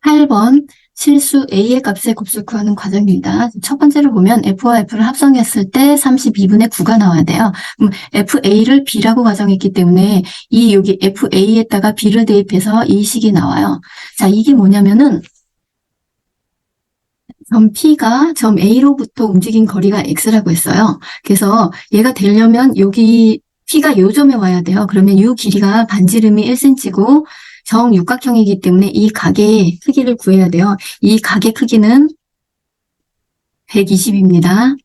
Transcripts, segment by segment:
8번 실수 A의 값의 곱을 구하는 과정입니다. 첫 번째로 보면 F와 F를 합성했을 때 32분의 9가 나와야 돼요. 그럼 FA를 B라고 가정했기 때문에 여기 FA에다가 B를 대입해서 이 식이 나와요. 자, 이게 뭐냐면은 점 P가 점 A로부터 움직인 거리가 X라고 했어요. 그래서 얘가 되려면 여기 P가 요 점에 와야 돼요. 그러면 이 길이가 반지름이 1cm고 정육각형이기 때문에 이 각의 크기를 구해야 돼요. 이 각의 크기는 120입니다.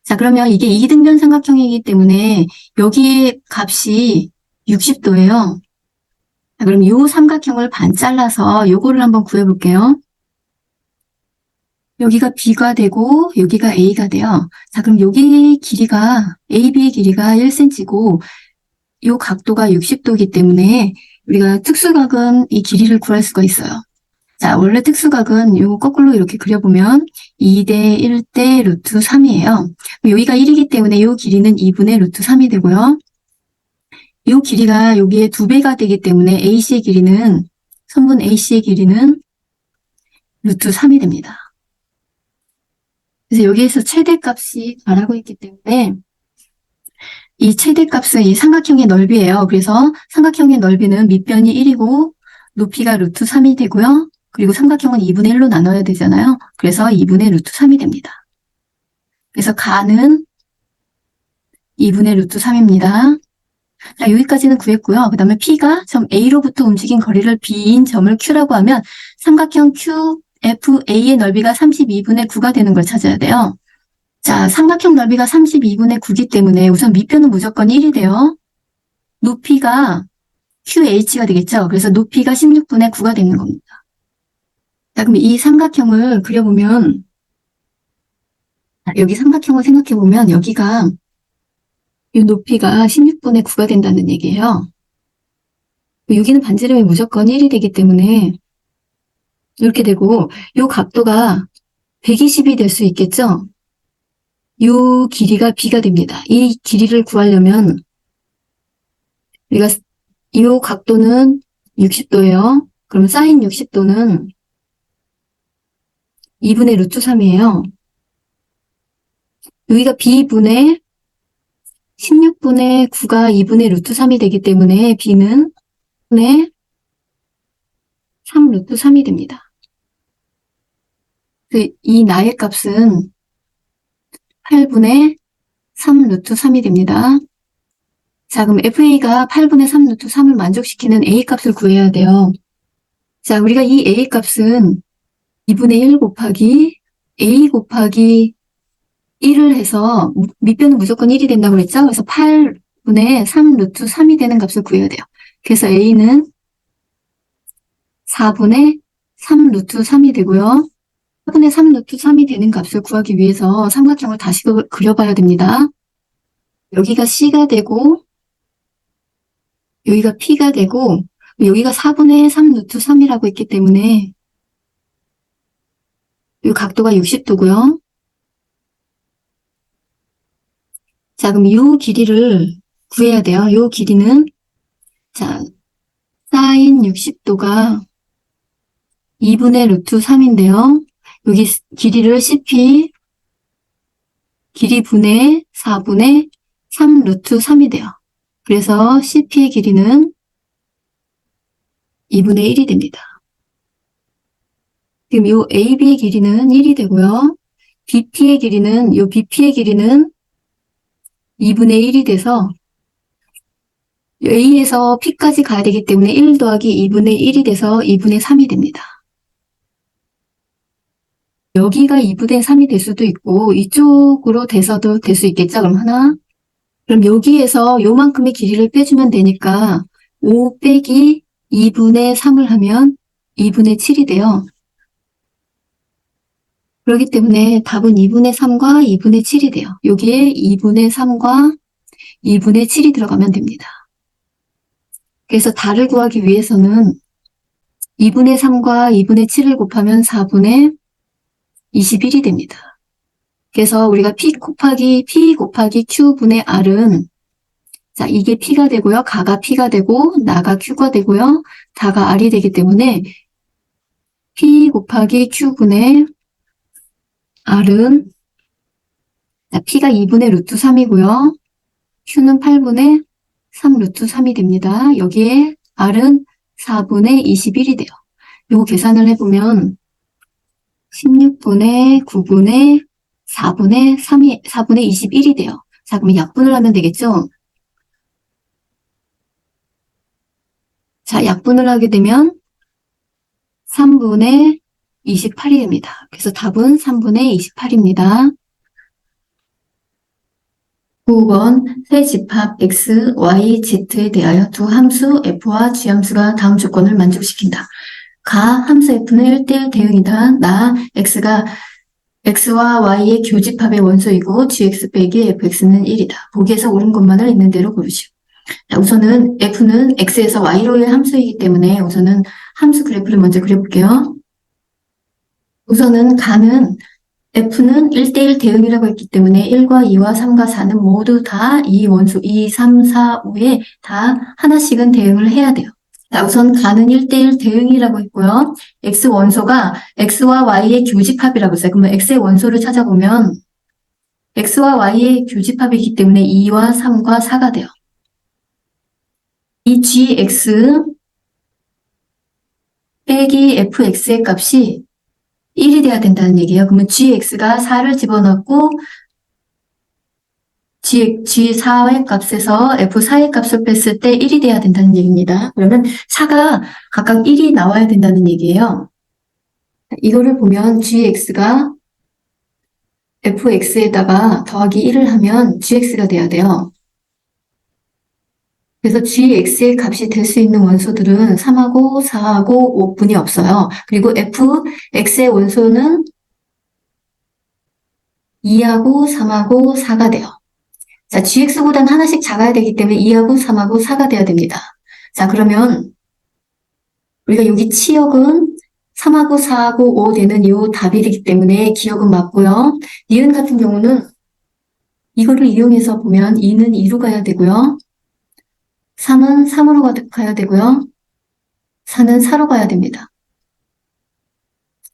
자, 그러면 이게 이등변 삼각형이기 때문에 여기의 값이 60도예요. 자, 그럼 이 삼각형을 반 잘라서 요거를 한번 구해볼게요. 여기가 B가 되고 여기가 A가 돼요. 자, 그럼 여기 길이가 AB의 길이가 1cm고 이 각도가 60도이기 때문에 우리가 특수각은 이 길이를 구할 수가 있어요. 자, 원래 특수각은 요 거꾸로 이렇게 그려보면 2대 1대 루트 3이에요. 여기가 1이기 때문에 이 길이는 2분의 루트 3이 되고요. 이 길이가 여기에 2배가 되기 때문에 AC의 길이는, 선분 AC의 길이는 루트 3이 됩니다. 그래서 여기에서 최대값이 가라고 했기 때문에 이 최대값은 이 삼각형의 넓이에요. 그래서 삼각형의 넓이는 밑변이 1이고 높이가 루트 3이 되고요. 그리고 삼각형은 2분의 1로 나눠야 되잖아요. 그래서 2분의 루트 3이 됩니다. 그래서 가는 2분의 루트 3입니다. 자, 여기까지는 구했고요. 그 다음에 P가 점 A로부터 움직인 거리를 B인 점을 Q라고 하면 삼각형 QFA의 넓이가 32분의 9가 되는 걸 찾아야 돼요. 자, 삼각형 넓이가 32분의 9이기 때문에 우선 밑변은 무조건 1이 돼요. 높이가 QH가 되겠죠. 그래서 높이가 16분의 9가 되는 겁니다. 자, 그럼 이 삼각형을 그려보면, 여기 삼각형을 생각해보면 여기가 이 높이가 16분의 9가 된다는 얘기예요. 여기는 반지름이 무조건 1이 되기 때문에 이렇게 되고 이 각도가 120이 될 수 있겠죠. 이 길이가 B가 됩니다. 이 길이를 구하려면 우리가 이 각도는 60도예요. 그럼 사인 60도는 2분의 루트 3이에요. 여기가 B분의 16분의 9가 2분의 루트 3이 되기 때문에 B는 3분의 3 루트 3이 됩니다. 이 나의 값은 8분의 3 루트 3이 됩니다. 자, 그럼 FA가 8분의 3 루트 3을 만족시키는 A 값을 구해야 돼요. 자, 우리가 이 A 값은 2분의 1 곱하기 A 곱하기 1을 해서 밑변은 무조건 1이 된다고 그랬죠? 그래서 8분의 3 루트 3이 되는 값을 구해야 돼요. 그래서 A는 4분의 3 루트 3이 되고요. 4분의 3 루트 3이 되는 값을 구하기 위해서 삼각형을 다시 그려봐야 됩니다. 여기가 C가 되고 여기가 P가 되고 여기가 4분의 3 루트 3이라고 했기 때문에 이 각도가 60도고요. 자, 그럼 이 길이를 구해야 돼요. 이 길이는 자, 사인 60도가 2분의 루트 3인데요. 여기 길이를 CP 길이 분의 4분의 3 루트 3이 돼요. 그래서 CP의 길이는 2분의 1이 됩니다. 지금 이 AB의 길이는 1이 되고요. BP의 길이는 2분의 1이 돼서 A에서 P까지 가야 되기 때문에 1 더하기 2분의 1이 돼서 2분의 3이 됩니다. 여기가 2분의 3이 될 수도 있고 이쪽으로 돼서도 될 수 있겠죠. 그럼 하나. 그럼 여기에서 요만큼의 길이를 빼주면 되니까 5 빼기 2분의 3을 하면 2분의 7이 돼요. 그렇기 때문에 답은 2분의 3과 2분의 7이 돼요. 여기에 2분의 3과 2분의 7이 들어가면 됩니다. 그래서 달을 구하기 위해서는 2분의 3과 2분의 7을 곱하면 4분의 21이 됩니다. 그래서 우리가 P 곱하기 Q분의 R은 자, 이게 P가 되고요. 가가 P가 되고 나가 Q가 되고요. 다가 R이 되기 때문에 P 곱하기 Q분의 R은 P가 2분의 루트 3이고요. Q는 8분의 3 루트 3이 됩니다. 여기에 R은 4분의 21이 돼요. 요거 계산을 해보면 16분의 9분의 4분의 21이 돼요. 자, 그러면 약분을 하면 되겠죠? 자, 약분을 하게 되면 3분의 28이 됩니다. 그래서 답은 3분의 28입니다. 9번 세 집합 x, y, z에 대하여 두 함수 f와 g함수가 다음 조건을 만족시킨다. 가 함수 f는 1대1 대응이다. 나 x가 x와 y의 교집합의 원소이고 gx 빼기 fx는 1이다. 보기에서 옳은 것만을 있는 대로 고르시오. 자, 우선은 f는 x에서 y로의 함수이기 때문에 우선은 함수 그래프를 먼저 그려볼게요. 우선은 가는 f는 1대1 대응이라고 했기 때문에 1과 2와 3과 4는 모두 다 이 원소 2, 3, 4, 5에 다 하나씩은 대응을 해야 돼요. 자, 우선 가는 1대1 대응이라고 했고요. x 원소가 x와 y의 교집합이라고 했어요. 그러면 x의 원소를 찾아보면 x와 y의 교집합이기 때문에 2와 3과 4가 돼요. 이 gx 빼기 fx의 값이 1이 돼야 된다는 얘기예요. 그러면 gx가 4를 집어넣고 G4의 값에서 F4의 값을 뺐을 때 1이 돼야 된다는 얘기입니다. 그러면 4가 각각 1이 나와야 된다는 얘기예요. 이거를 보면 Gx가 Fx에다가 더하기 1을 하면 Gx가 돼야 돼요. 그래서 Gx의 값이 될 수 있는 원소들은 3하고 4하고 5분이 없어요. 그리고 Fx의 원소는 2하고 3하고 4가 돼요. 자, gx보다는 하나씩 작아야 되기 때문에 2하고 3하고 4가 돼야 됩니다. 자, 그러면 우리가 여기 치역은 3하고 4하고 5 되는 이 답이기 때문에 기역은 맞고요. 니은 같은 경우는 이거를 이용해서 보면 2는 2로 가야 되고요. 3은 3으로 가야 되고요. 4는 4로 가야 됩니다.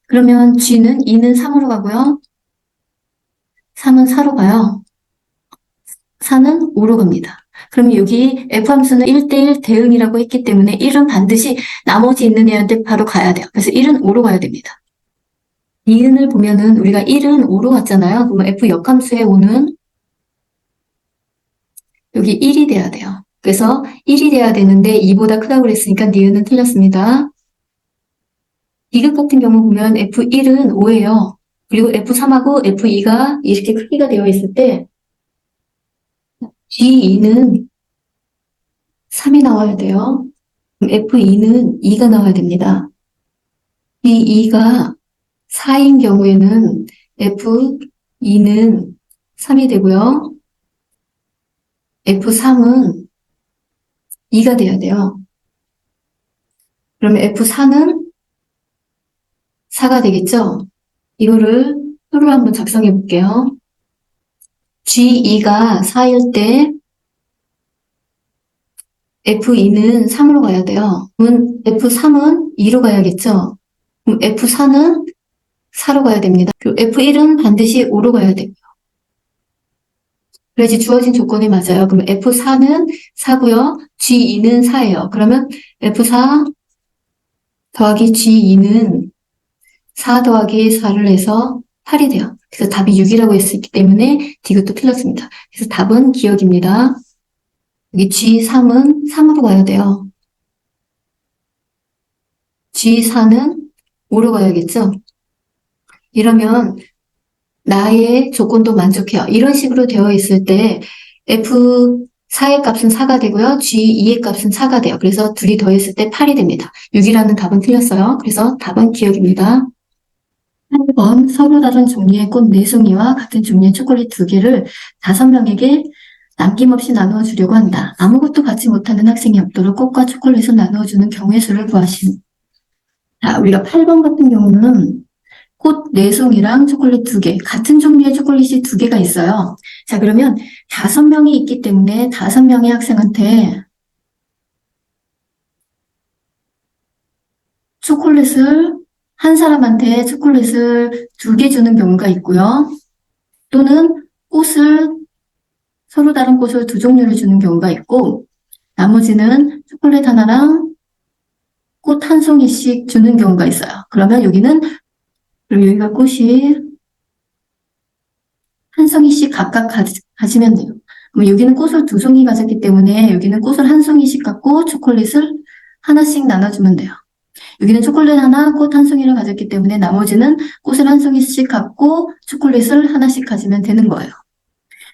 그러면 g는 2는 3으로 가고요. 3은 4로 가요. 4는 5로 갑니다. 그럼 여기 F함수는 1대1 대응이라고 했기 때문에 1은 반드시 나머지 있는 애한테 바로 가야 돼요. 그래서 1은 5로 가야 됩니다. 니은을 보면은 우리가 1은 5로 갔잖아요. 그러면 F 역함수의 5는 여기 1이 돼야 돼요. 그래서 1이 돼야 되는데 2보다 크다고 그랬으니까 니은은 틀렸습니다. 디귿 같은 경우 보면 F1은 5예요. 그리고 F3하고 F2가 이렇게 크기가 되어 있을 때 G2는 3이 나와야 돼요. F2는 2가 나와야 됩니다. G2가 4인 경우에는 F2는 3이 되고요. F3은 2가 돼야 돼요. 그러면 F4는 4가 되겠죠? 이거를 표를 한번 작성해 볼게요. G2가 4일 때 F2는 3으로 가야 돼요. 그러면 F3은 2로 가야겠죠? 그럼 F4는 4로 가야 됩니다. 그리고 F1은 반드시 5로 가야 돼요. 그래야지 주어진 조건이 맞아요. 그럼 F4는 4고요. G2는 4예요. 그러면 F4 더하기 G2는 4 더하기 4를 해서 8이 돼요. 그래서 답이 6이라고 했기 때문에 디귿도 틀렸습니다. 그래서 답은 기억입니다. 여기 G3은 3으로 가야 돼요. G4는 5로 가야겠죠? 이러면 나의 조건도 만족해요. 이런 식으로 되어 있을 때 F4의 값은 4가 되고요. G2의 값은 4가 돼요. 그래서 둘이 더했을 때 8이 됩니다. 6이라는 답은 틀렸어요. 그래서 답은 기억입니다. 8번 서로 다른 종류의 꽃 4송이와 같은 종류의 초콜릿 2개를 5명에게 남김없이 나누어 주려고 한다. 아무것도 받지 못하는 학생이 없도록 꽃과 초콜릿을 나누어 주는 경우의 수를 구하시오. 자, 우리가 8번 같은 경우는 꽃 4송이랑 초콜릿 2개, 같은 종류의 초콜릿이 2개가 있어요. 자, 그러면 5명이 있기 때문에 5명의 학생한테 초콜릿을 한 사람한테 초콜릿을 2개 주는 경우가 있고요. 또는 서로 다른 꽃을 2종류를 주는 경우가 있고, 나머지는 초콜릿 하나랑 꽃 1송이씩 주는 경우가 있어요. 그럼 여기가 꽃이 1송이씩 각각 가지면 돼요. 그럼 여기는 꽃을 2송이 가졌기 때문에 여기는 꽃을 1송이씩 갖고 초콜릿을 하나씩 나눠주면 돼요. 여기는 초콜릿 하나, 꽃 1송이를 가졌기 때문에 나머지는 꽃을 1송이씩 갖고 초콜릿을 하나씩 가지면 되는 거예요.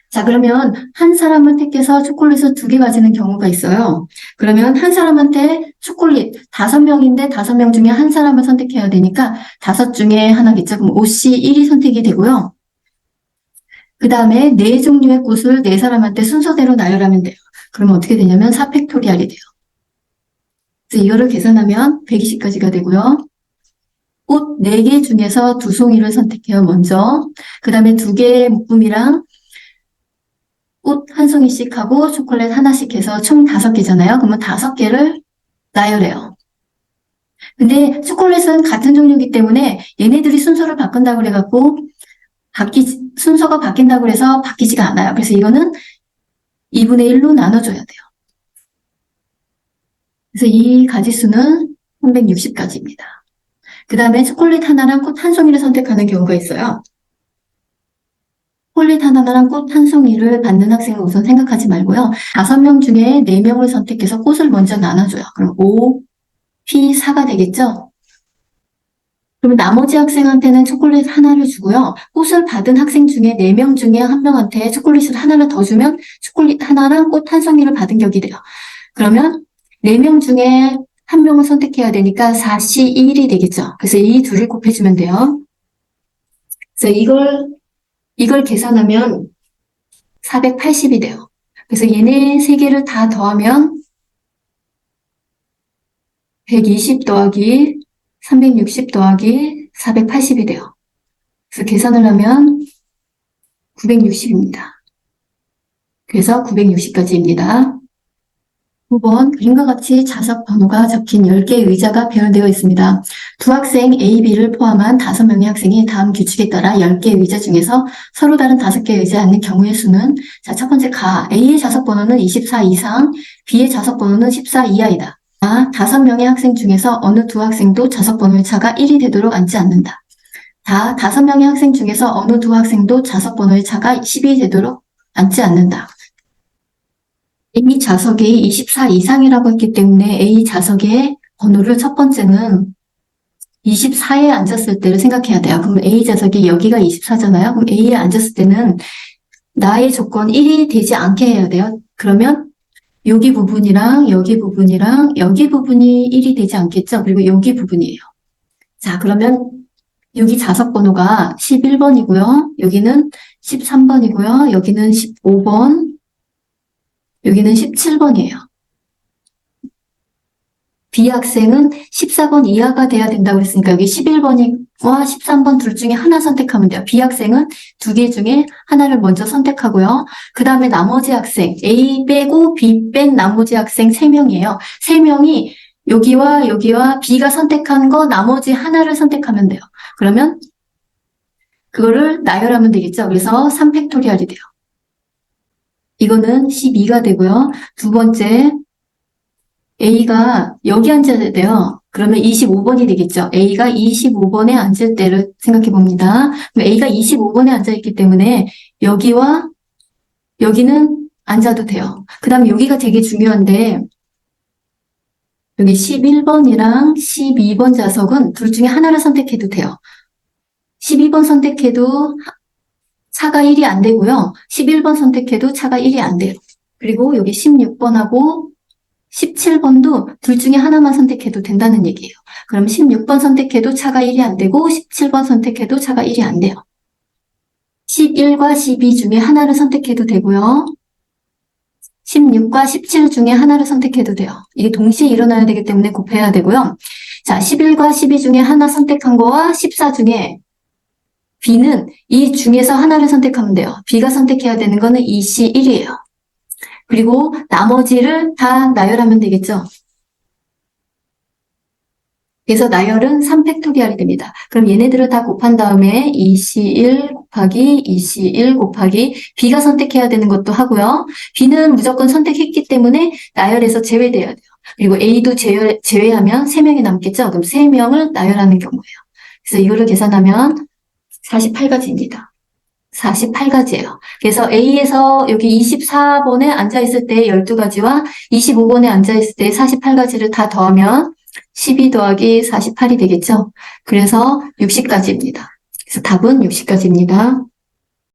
자, 그러면 한 사람을 택해서 초콜릿을 2개 가지는 경우가 있어요. 그러면 한 사람한테 초콜릿 5명인데 5명 중에 한 사람을 선택해야 되니까 5 중에 하나겠죠. 그럼 옷이 1이 선택이 되고요. 그 다음에 4종류의 꽃을 4사람한테 순서대로 나열하면 돼요. 그러면 어떻게 되냐면 4팩토리얼이 돼요. 그래서 이거를 계산하면 120가지가 되고요. 꽃 4개 중에서 2송이를 선택해요, 먼저. 그 다음에 2개의 묶음이랑 꽃 1송이씩 하고 초콜릿 하나씩 해서 총 5개잖아요. 그러면 5개를 나열해요. 근데 초콜릿은 같은 종류이기 때문에 얘네들이 순서를 바꾼다고 그래갖고 순서가 바뀐다고 해서 바뀌지가 않아요. 그래서 이거는 2분의 1로 나눠줘야 돼요. 그래서 이 가지수는 360가지입니다. 그 다음에 초콜릿 하나랑 꽃 1송이를 선택하는 경우가 있어요. 초콜릿 하나랑 꽃 1송이를 받는 학생은 우선 생각하지 말고요. 5명 중에 4명을 선택해서 꽃을 먼저 나눠줘요. 그럼 5, P, 4가 되겠죠? 그럼 나머지 학생한테는 초콜릿 하나를 주고요. 꽃을 받은 학생 중에 4명 중에 1명한테 초콜릿을 하나를 더 주면 초콜릿 하나랑 꽃 1송이를 받은 격이 돼요. 그러면 4명 중에 1명을 선택해야 되니까 4C1이 되겠죠. 그래서 이 둘을 곱해주면 돼요. 그래서 이걸 계산하면 480이 돼요. 그래서 얘네 3개를 다 더하면 120 더하기 360 더하기 480이 돼요. 그래서 계산을 하면 960입니다. 그래서 960까지입니다. 9번 그림과 같이 좌석 번호가 적힌 10개의 의자가 배열되어 있습니다. 두 학생 A, B를 포함한 5명의 학생이 다음 규칙에 따라 10개의 의자 중에서 서로 다른 5개의 의자에 앉는 경우의 수는 자, 첫 번째 A의 좌석 번호는 24 이상, B의 좌석 번호는 14 이하이다. 5명의 학생 중에서 어느 두 학생도 좌석 번호의 차가 1이 되도록 앉지 않는다. 5명의 학생 중에서 어느 두 학생도 좌석 번호의 차가 10이 되도록 앉지 않는다. A 좌석이 24 이상이라고 했기 때문에 A 좌석의 번호를 첫 번째는 24에 앉았을 때를 생각해야 돼요. 그럼 A 좌석이 여기가 24잖아요. 그럼 A에 앉았을 때는 나의 조건 1이 되지 않게 해야 돼요. 그러면 여기 부분이랑 여기 부분이랑 여기 부분이 1이 되지 않겠죠? 그리고 여기 부분이에요. 자, 그러면 여기 좌석 번호가 11번이고요. 여기는 13번이고요. 여기는 15번, 여기는 17번이에요. B 학생은 14번 이하가 돼야 된다고 그랬으니까 여기 11번과 13번 둘 중에 하나 선택하면 돼요. B 학생은 2개 중에 하나를 먼저 선택하고요. 그 다음에 나머지 학생, A 빼고 B 뺀 나머지 학생 3명이에요. 3명이 여기와 여기와 B가 선택한 거 나머지 하나를 선택하면 돼요. 그러면 그거를 나열하면 되겠죠. 그래서 3팩토리얼이 돼요. 이거는 12가 되고요. 두 번째, A가 여기 앉아야 돼요. 그러면 25번이 되겠죠. A가 25번에 앉을 때를 생각해 봅니다. A가 25번에 앉아있기 때문에 여기와 여기는 앉아도 돼요. 그 다음에 여기가 되게 중요한데 여기 11번이랑 12번 좌석은 둘 중에 하나를 선택해도 돼요. 12번 선택해도 차가 1이 안 되고요. 11번 선택해도 차가 1이 안 돼요. 그리고 여기 16번하고 17번도 둘 중에 하나만 선택해도 된다는 얘기예요. 그럼 16번 선택해도 차가 1이 안 되고 17번 선택해도 차가 1이 안 돼요. 11과 12 중에 하나를 선택해도 되고요. 16과 17 중에 하나를 선택해도 돼요. 이게 동시에 일어나야 되기 때문에 곱해야 되고요. 자, 11과 12 중에 하나 선택한 거와 14 중에 B는 이 중에서 하나를 선택하면 돼요. B가 선택해야 되는 거는 2C1이에요. 그리고 나머지를 다 나열하면 되겠죠. 그래서 나열은 3팩토리얼이 됩니다. 그럼 얘네들을 다 곱한 다음에 2C1 곱하기 2C1 곱하기 B가 선택해야 되는 것도 하고요. B는 무조건 선택했기 때문에 나열에서 제외돼야 돼요. 그리고 A도 제외하면 3명이 남겠죠? 그럼 3명을 나열하는 경우예요. 그래서 이거를 계산하면 48가지입니다. 48가지예요. 그래서 A에서 여기 24번에 앉아있을 때 12가지와 25번에 앉아있을 때 48가지를 다 더하면 12 더하기 48이 되겠죠? 그래서 60가지입니다. 그래서 답은 60가지입니다.